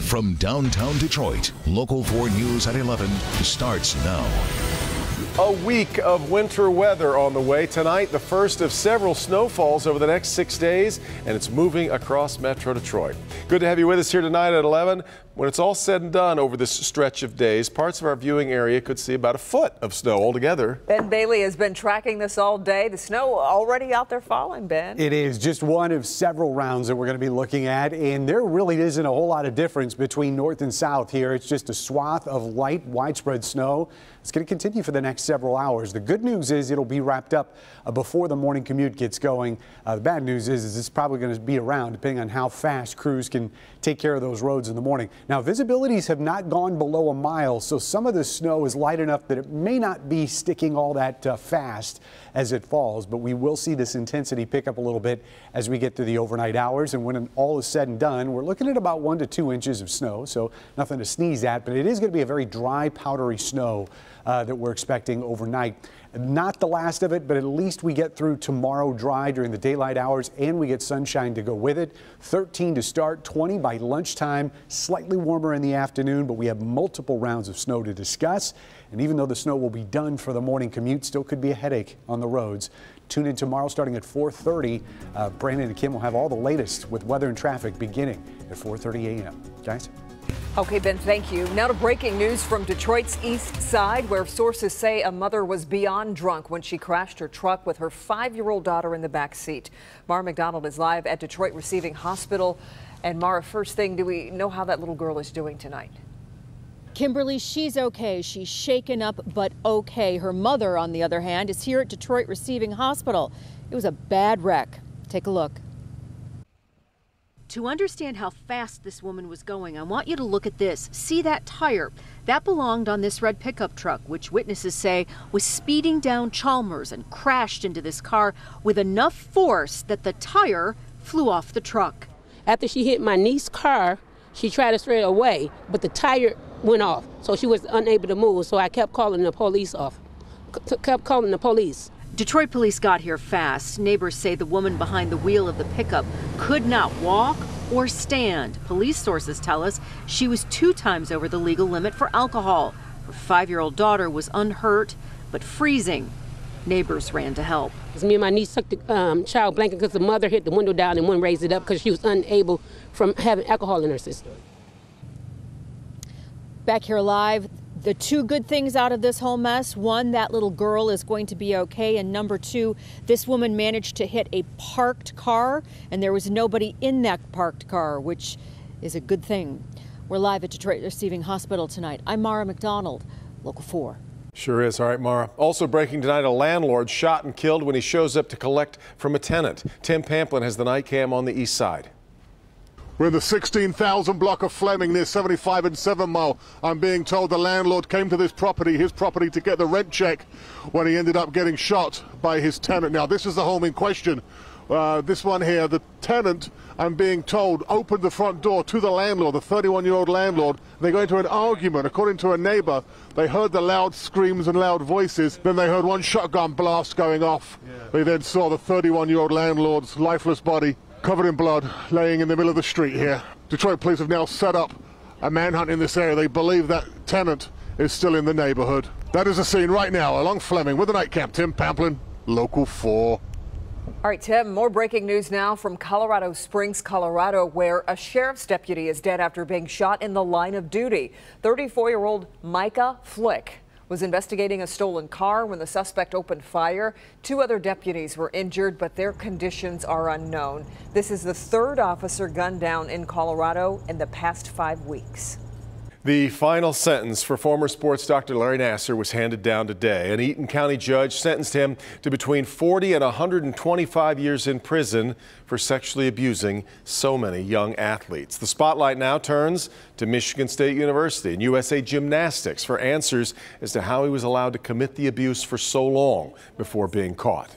From downtown Detroit, Local 4 News at 11 starts now. A week of winter weather on the way. Tonight, the first of several snowfalls over the next 6 days, and it's moving across Metro Detroit. Good to have you with us here tonight at 11. When it's all said and done over this stretch of days, parts of our viewing area could see about a foot of snow altogether. Ben Bailey has been tracking this all day. The snow already out there falling, Ben. It is just one of several rounds that we're going to be looking at, and there really isn't a whole lot of difference between north and south here. It's just a swath of light, widespread snow. It's going to continue for the next several hours. The good news is it'll be wrapped up before the morning commute gets going. The bad news is it's probably going to be around depending on how fast crews can take care of those roads in the morning. Now, visibilities have not gone below a mile, so some of the snow is light enough that it may not be sticking all that fast as it falls, but we will see this intensity pick up a little bit as we get through the overnight hours. And when all is said and done, we're looking at about 1 to 2 inches of snow, so nothing to sneeze at, but it is going to be a very dry, powdery snow that we're expecting overnight. Not the last of it, but at least we get through tomorrow dry during the daylight hours and we get sunshine to go with it. 13 to start, 20 by lunchtime, slightly warmer in the afternoon, but we have multiple rounds of snow to discuss. And even though the snow will be done for the morning commute, still could be a headache on the roads. Tune in tomorrow starting at 4:30. Brandon and Kim will have all the latest with weather and traffic beginning at 4:30 a.m. Guys? Okay, Ben, thank you. Now to breaking news from Detroit's east side, where sources say a mother was beyond drunk when she crashed her truck with her 5-year-old daughter in the back seat. Mara McDonald is live at Detroit Receiving Hospital. And Mara, first thing, do we know how that little girl is doing tonight? Kimberly, she's okay. She's shaken up, but okay. Her mother, on the other hand, is here at Detroit Receiving Hospital. It was a bad wreck. Take a look. To understand how fast this woman was going, I want you to look at this. See that tire? That belonged on this red pickup truck, which witnesses say was speeding down Chalmers and crashed into this car with enough force that the tire flew off the truck. After she hit my niece's car, she tried to straight away, but the tire went off, so she was unable to move, so I kept calling the police Detroit police got here fast. Neighbors say the woman behind the wheel of the pickup could not walk or stand. Police sources tell us she was 2 times over the legal limit for alcohol. Her 5-year-old daughter was unhurt, but freezing. Neighbors ran to help. Me and my niece took the child blanket because the mother hit the window down and wouldn't raise it up because she was unable from having alcohol in her system. Back here live, the 2 good things out of this whole mess: 1, that little girl is going to be okay, and number 2, this woman managed to hit a parked car, and there was nobody in that parked car, which is a good thing. We're live at Detroit Receiving Hospital tonight. I'm Mara McDonald, Local 4. Sure is. All right, Mara. Also breaking tonight, a landlord shot and killed when he shows up to collect from a tenant. Tim Pamplin has the night cam on the east side. We're in the 16,000 block of Fleming near 75 and 7 Mile. I'm being told the landlord came to this property, his property, to get the rent check when he ended up getting shot by his tenant. Now, this is the home in question. This one here, the tenant, I'm being told, opened the front door to the landlord, the 31-year-old landlord. They go into an argument. According to a neighbor, they heard the loud screams and loud voices. Then they heard one shotgun blast going off. They then saw the 31-year-old landlord's lifeless body covered in blood, laying in the middle of the street here. Detroit police have now set up a manhunt in this area. They believe that tenant is still in the neighborhood. That is the scene right now along Fleming with the night camp. Tim Pamplin, Local 4. All right, Tim, more breaking news now from Colorado Springs, Colorado, where a sheriff's deputy is dead after being shot in the line of duty. 34-year-old Micah Flick was investigating a stolen car when the suspect opened fire. 2 other deputies were injured, but their conditions are unknown. This is the 3rd officer gunned down in Colorado in the past 5 weeks. The final sentence for former sports doctor Larry Nassar was handed down today. An Eaton County judge sentenced him to between 40 and 125 years in prison for sexually abusing so many young athletes. The spotlight now turns to Michigan State University and USA Gymnastics for answers as to how he was allowed to commit the abuse for so long before being caught.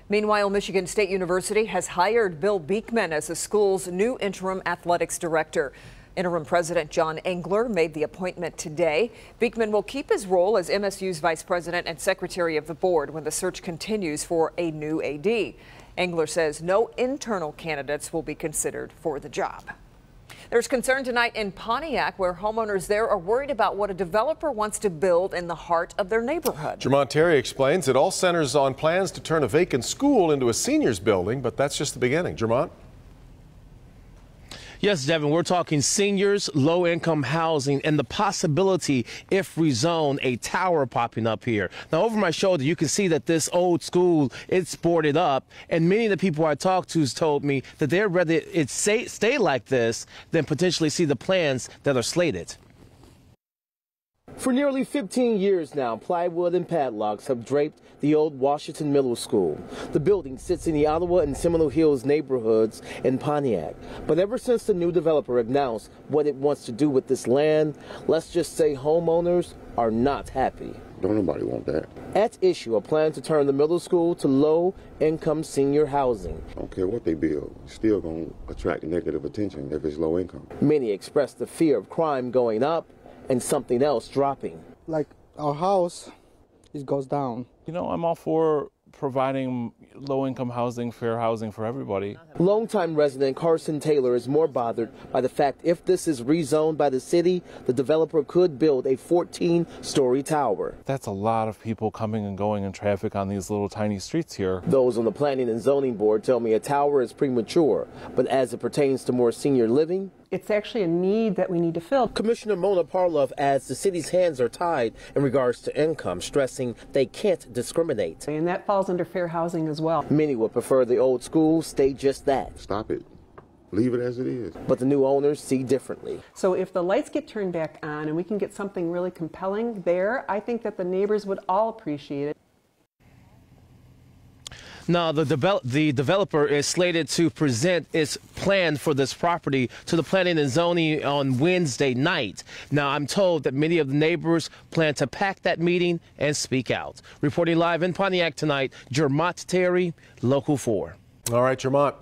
Meanwhile, Michigan State University has hired Bill Beekman as the school's new interim athletics director. Interim President John Engler made the appointment today. Beekman will keep his role as MSU's vice president and secretary of the board when the search continues for a new AD. Engler says no internal candidates will be considered for the job. There's concern tonight in Pontiac, where homeowners there are worried about what a developer wants to build in the heart of their neighborhood. Jermont Terry explains it all centers on plans to turn a vacant school into a seniors building, but that's just the beginning. Jermont? Yes, Devin, we're talking seniors, low-income housing, and the possibility, if rezoned, a tower popping up here. Now, over my shoulder, you can see that this old school, it's boarded up, and many of the people I talked to told me that they'd rather it stay like this than potentially see the plans that are slated. For nearly 15 years now, plywood and padlocks have draped the old Washington Middle School. The building sits in the Ottawa and Seminole Hills neighborhoods in Pontiac. But ever since the new developer announced what it wants to do with this land, let's just say homeowners are not happy. Don't nobody want that. At issue, a plan to turn the middle school to low-income senior housing. I don't care what they build, it's still going to attract negative attention if it's low income. Many express the fear of crime going up and something else dropping. Like our house, it goes down. You know, I'm all for providing low-income housing, fair housing for everybody. Longtime resident Carson Taylor is more bothered by the fact if this is rezoned by the city, the developer could build a 14-story tower. That's a lot of people coming and going in traffic on these little tiny streets here. Those on the Planning and Zoning Board tell me a tower is premature, but as it pertains to more senior living, it's actually a need that we need to fill. Commissioner Mona Parlov adds the city's hands are tied in regards to income, stressing they can't discriminate. And that falls under fair housing as well. Many would prefer the old school stay just that. Stop it. Leave it as it is. But the new owners see differently. So if the lights get turned back on and we can get something really compelling there, I think that the neighbors would all appreciate it. Now, the developer is slated to present its plan for this property to the Planning and Zoning on Wednesday night. Now, I'm told that many of the neighbors plan to pack that meeting and speak out. Reporting live in Pontiac tonight, Jermont Terry, Local 4. All right, Jermont.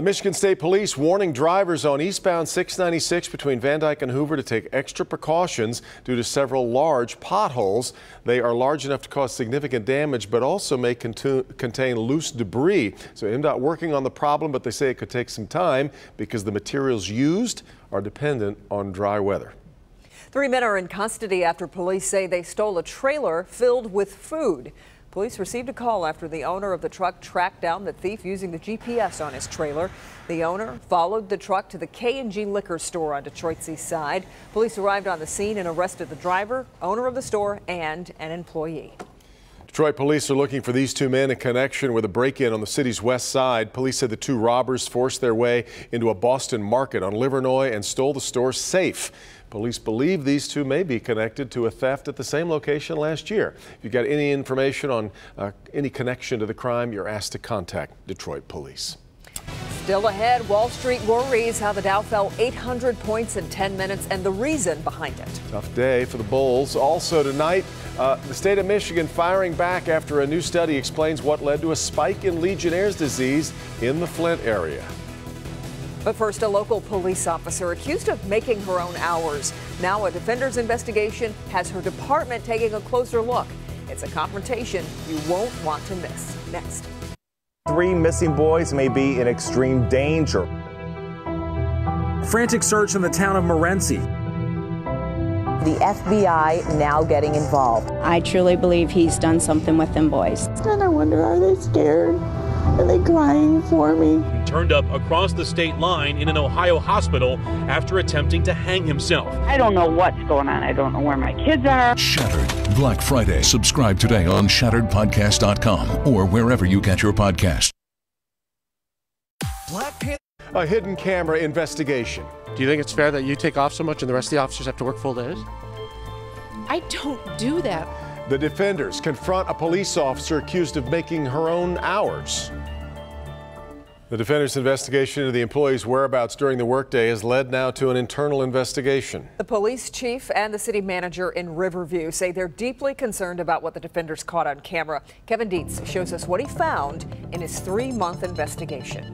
Michigan State Police warning drivers on eastbound 696 between Van Dyke and Hoover to take extra precautions due to several large potholes. They are large enough to cause significant damage, but also may contain loose debris. So MDOT working on the problem, but they say it could take some time because the materials used are dependent on dry weather. 3 men are in custody after police say they stole a trailer filled with food. Police received a call after the owner of the truck tracked down the thief using the GPS on his trailer. The owner followed the truck to the K&G liquor store on Detroit's east side. Police arrived on the scene and arrested the driver, owner of the store, and an employee. Detroit police are looking for these two men in connection with a break-in on the city's west side. Police said the two robbers forced their way into a Boston market on Livernois and stole the store's safe. Police believe these two may be connected to a theft at the same location last year. If you've got any information on any connection to the crime, you're asked to contact Detroit police. Still ahead, Wall Street worries how the Dow fell 800 points in 10 minutes and the reason behind it. Tough day for the bulls. Also tonight, the state of Michigan firing back after a new study explains what led to a spike in Legionnaire's disease in the Flint area. But first, a local police officer accused of making her own hours. Now a defender's investigation has her department taking a closer look. It's a confrontation you won't want to miss. Next. 3 missing boys may be in extreme danger. Frantic search in the town of Morenci. The FBI now getting involved. I truly believe he's done something with them boys. And I wonder, are they scared? Are they crying for me? Turned up across the state line in an Ohio hospital after attempting to hang himself. I don't know what's going on. I don't know where my kids are. Shattered Black Friday. Subscribe today on ShatteredPodcast.com or wherever you get your podcast. A hidden camera investigation. Do you think it's fair that you take off so much and the rest of the officers have to work full days? I don't do that. The defenders confront a police officer accused of making her own hours. The defenders' investigation into the employee's whereabouts during the workday has led now to an internal investigation. The police chief and the city manager in Riverview say they're deeply concerned about what the defenders caught on camera. Kevin Dietz shows us what he found in his 3-month investigation.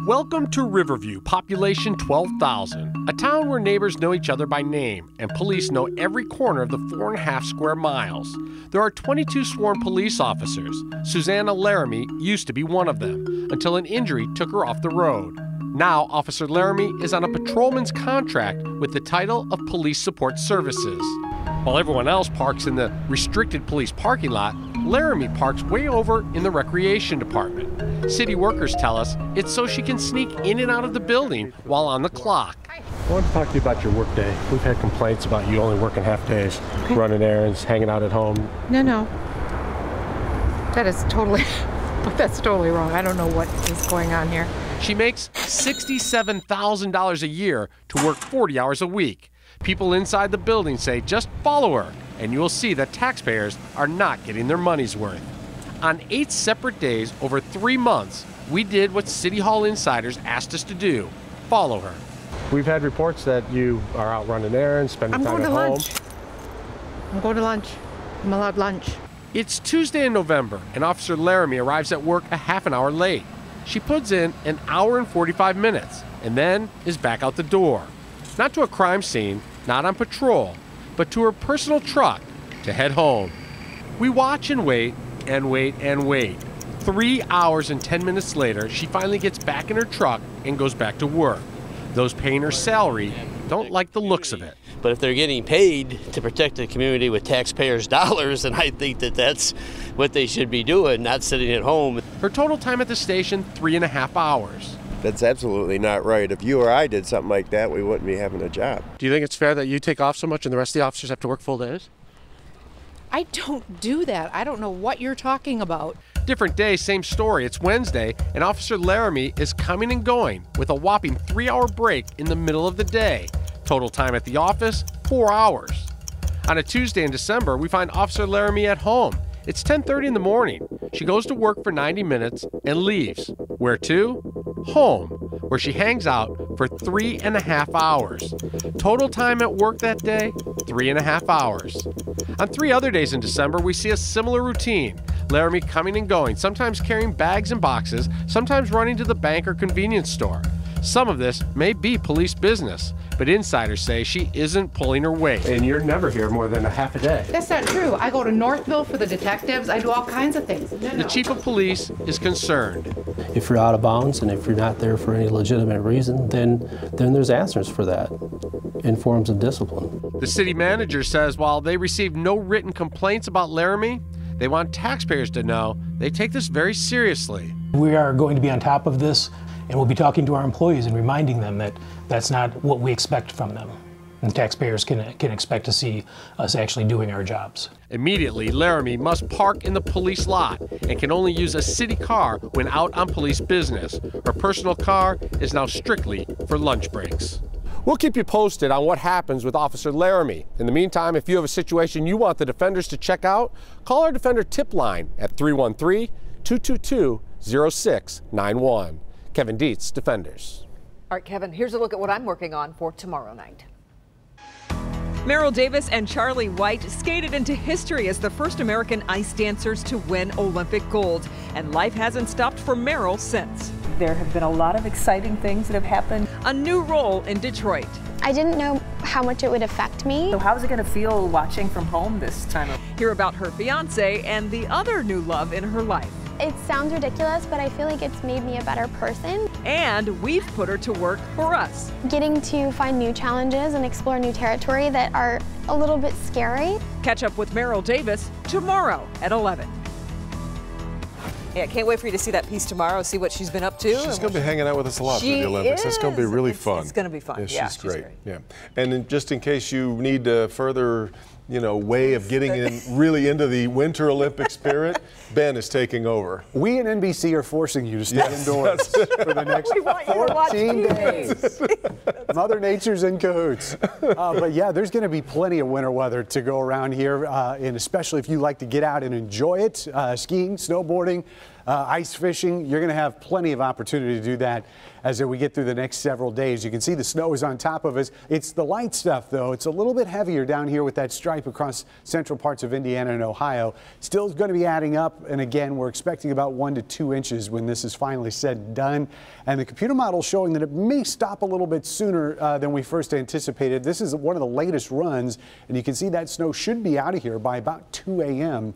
Welcome to Riverview, population 12,000, a town where neighbors know each other by name and police know every corner of the 4.5 square miles. There are 22 sworn police officers. Susanna Laramie used to be one of them until an injury took her off the road. Now, Officer Laramie is on a patrolman's contract with the title of Police Support Services. While everyone else parks in the restricted police parking lot, Laramie parks way over in the recreation department. City workers tell us it's so she can sneak in and out of the building while on the clock. I want to talk to you about your work day. We've had complaints about you only working half days, running errands, hanging out at home. No. That is totally, that's totally wrong. I don't know what is going on here. She makes $67,000 a year to work 40 hours a week. People inside the building say just follow her, and you will see that taxpayers are not getting their money's worth. On 8 separate days over 3 months, we did what City Hall insiders asked us to do: follow her. We've had reports that you are out running errands, spending time at home. I'm going to lunch. I'm allowed lunch. It's Tuesday in November, and Officer Laramie arrives at work a half an hour late. She puts in an hour and 45 minutes, and then is back out the door. Not to a crime scene, not on patrol, but to her personal truck to head home. We watch and wait and wait and wait. 3 hours and 10 minutes later, she finally gets back in her truck and goes back to work. Those paying her salary don't like the looks of it. But if they're getting paid to protect the community with taxpayers' dollars, then I think that that's what they should be doing, not sitting at home. Her total time at the station, 3.5 hours. That's absolutely not right. If you or I did something like that, we wouldn't be having a job. Do you think it's fair that you take off so much and the rest of the officers have to work full days? I don't do that. I don't know what you're talking about. Different day, same story. It's Wednesday, and Officer Laramie is coming and going with a whopping 3-hour break in the middle of the day. Total time at the office, 4 hours. On a Tuesday in December, we find Officer Laramie at home. It's 10:30 in the morning. She goes to work for 90 minutes and leaves. Where to? Home, where she hangs out for 3.5 hours. Total time at work that day, 3.5 hours. On 3 other days in December, we see a similar routine. Laramie coming and going, sometimes carrying bags and boxes, sometimes running to the bank or convenience store. Some of this may be police business, but insiders say she isn't pulling her weight. And you're never here more than a half a day. That's not true. I go to Northville for the detectives. I do all kinds of things. The chief of police is concerned. If you're out of bounds and if you're not there for any legitimate reason, then there's answers for that in forms of discipline. The city manager says while they received no written complaints about Laramie, they want taxpayers to know they take this very seriously. We are going to be on top of this, and we'll be talking to our employees and reminding them that that's not what we expect from them. And taxpayers can expect to see us actually doing our jobs. Immediately, Laramie must park in the police lot and can only use a city car when out on police business. Her personal car is now strictly for lunch breaks. We'll keep you posted on what happens with Officer Laramie. In the meantime, if you have a situation you want the Defenders to check out, call our Defender tip line at 313-222-0691. Kevin Dietz, Defenders. All right, Kevin, here's a look at what I'm working on for tomorrow night. Merrill Davis and Charlie White skated into history as the first American ice dancers to win Olympic gold, and life hasn't stopped for Merrill since. There have been a lot of exciting things that have happened. A new role in Detroit. I didn't know how much it would affect me. So how's it going to feel watching from home this time? Hear about her fiance and the other new love in her life. It sounds ridiculous, but I feel like it's made me a better person. And we've put her to work for us. Getting to find new challenges and explore new territory that are a little bit scary. Catch up with Merrill Davis tomorrow at 11. Yeah, can't wait for you to see that piece tomorrow, see what she's been up to. She's going to be hanging out with us a lot through the Olympics. It's going to be really fun. It's going to be fun. Yeah, she's great. Yeah, and just in case you need further, way of getting really into the Winter Olympic spirit, Ben is taking over. We at NBC are forcing you to stay indoors for the next 14 days. Mother Nature's in cahoots. But yeah, there's going to be plenty of winter weather to go around here, and especially if you like to get out and enjoy it, skiing, snowboarding, ice fishing, you're going to have plenty of opportunity to do that as we get through the next several days. You can see the snow is on top of us. It's the light stuff, though. It's a little bit heavier down here with that stripe across central parts of Indiana and Ohio. Still going to be adding up, and again, we're expecting about 1 to 2 inches when this is finally said and done. And the computer model is showing that it may stop a little bit sooner than we first anticipated. This is one of the latest runs, and you can see that snow should be out of here by about 2 a.m.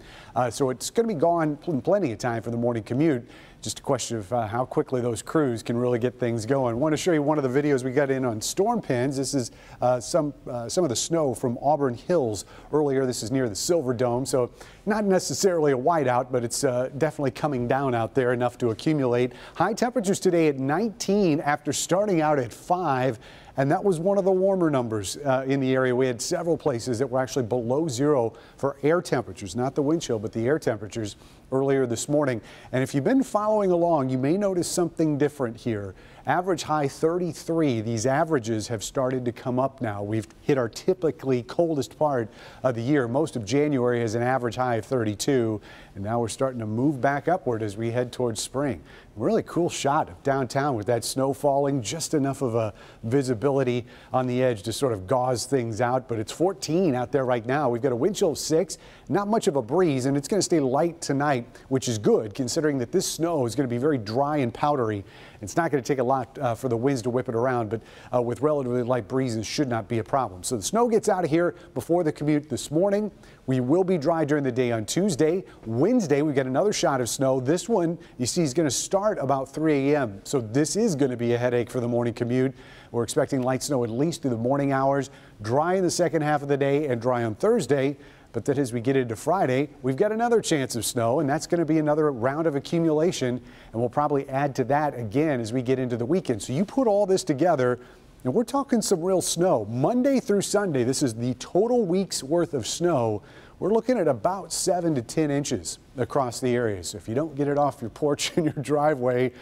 So it's going to be gone in plenty of time for the morning commute. Just a question of how quickly those crews can really get things going. I want to show you one of the videos we got in on storm pins. This is some of the snow from Auburn Hills earlier. This is near the Silver Dome, so not necessarily a whiteout, but it's definitely coming down out there enough to accumulate. High temperatures today at 19 after starting out at 5. And that was one of the warmer numbers in the area. We had several places that were actually below 0 for air temperatures, not the wind chill, but the air temperatures earlier this morning. And if you've been following along, you may notice something different here. Average high 33. These averages have started to come up now. We've hit our typically coldest part of the year. Most of January is an average high of 32. And now we're starting to move back upward as we head towards spring. Really cool shot of downtown with that snow falling, just enough of a visibility on the edge to sort of gauze things out. But it's 14 out there right now. We've got a wind chill of 6, not much of a breeze, and it's going to stay light tonight, which is good considering that this snow is going to be very dry and powdery. It's not going to take a lot for the winds to whip it around, but with relatively light breezes should not be a problem. So the snow gets out of here before the commute this morning. We will be dry during the day on Tuesday. Wednesday, we've got another shot of snow. This one, you see, is going to start about 3 a.m. So this is going to be a headache for the morning commute. We're expecting light snow at least through the morning hours, dry in the second half of the day and dry on Thursday. But then as we get into Friday, we've got another chance of snow, and that's going to be another round of accumulation. And we'll probably add to that again as we get into the weekend. So you put all this together, and we're talking some real snow. Monday through Sunday, this is the total week's worth of snow. We're looking at about 7 to 10 inches across the area. So if you don't get it off your porch and your driveway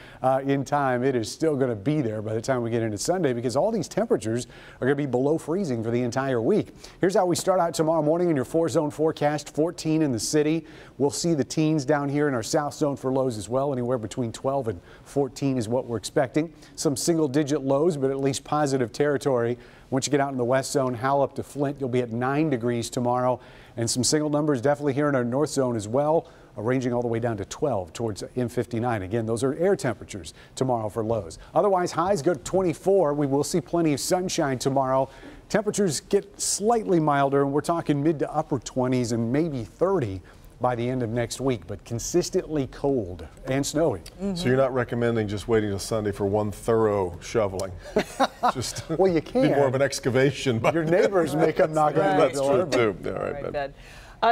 in time, it is still going to be there by the time we get into Sunday, because all these temperatures are going to be below freezing for the entire week. Here's how we start out tomorrow morning in your 4-zone forecast. 14 in the city. We'll see the teens down here in our south zone for lows as well. Anywhere between 12 and 14 is what we're expecting. Some single-digit lows, but at least positive territory. Once you get out in the west zone, Howell up to Flint, you'll be at 9 degrees tomorrow. And some single numbers definitely here in our north zone as well, ranging all the way down to 12 towards M59. Again, those are air temperatures tomorrow for lows. Otherwise, highs go to 24. We will see plenty of sunshine tomorrow. Temperatures get slightly milder, and we're talking mid to upper 20s and maybe 30 by the end of next week, but consistently cold and snowy. So you're not recommending just waiting till Sunday for one thorough shoveling? Just well, you can. Be more of an excavation. But your neighbors may come knocking on the door. That's true, too. All right, Ben.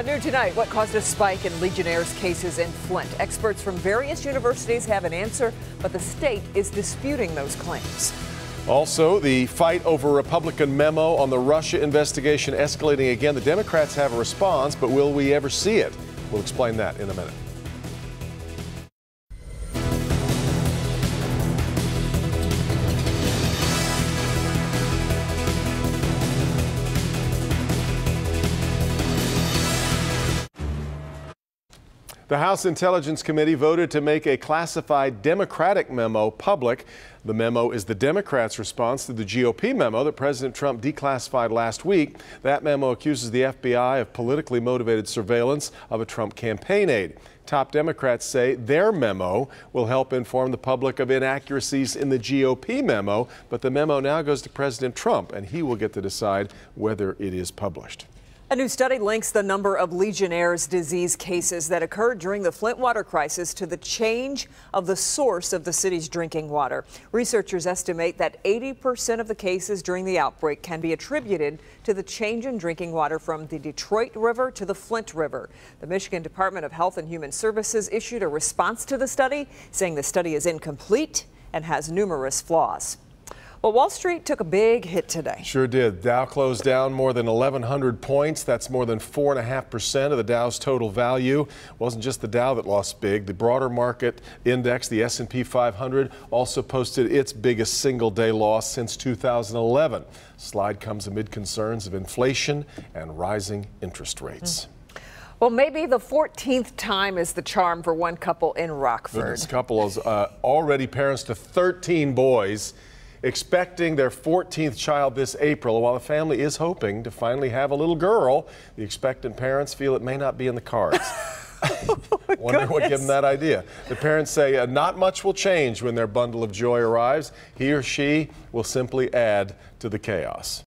New tonight, what caused a spike in Legionnaires' cases in Flint? Experts from various universities have an answer, but the state is disputing those claims. Also, the fight over Republican memo on the Russia investigation escalating again. The Democrats have a response, but will we ever see it? We'll explain that in a minute. The House Intelligence Committee voted to make a classified Democratic memo public. The memo is the Democrats' response to the GOP memo that President Trump declassified last week. That memo accuses the FBI of politically motivated surveillance of a Trump campaign aide. Top Democrats say their memo will help inform the public of inaccuracies in the GOP memo, but the memo now goes to President Trump, and he will get to decide whether it is published. A new study links the number of Legionnaire's disease cases that occurred during the Flint water crisis to the change of the source of the city's drinking water. Researchers estimate that 80% of the cases during the outbreak can be attributed to the change in drinking water from the Detroit River to the Flint River. The Michigan Department of Health and Human Services issued a response to the study, saying the study is incomplete and has numerous flaws. Well, Wall Street took a big hit today. Sure did. Dow closed down more than 1,100 points. That's more than 4.5% of the Dow's total value. It wasn't just the Dow that lost big. The broader market index, the S&P 500, also posted its biggest single-day loss since 2011. Slide comes amid concerns of inflation and rising interest rates. Well, maybe the 14th time is the charm for one couple in Rockford. This couple is already parents to 13 boys, expecting their 14th child this April. While the family is hoping to finally have a little girl, the expectant parents feel it may not be in the cards. Wonder what gave them that idea. The parents say not much will change when their bundle of joy arrives. He or she will simply add to the chaos.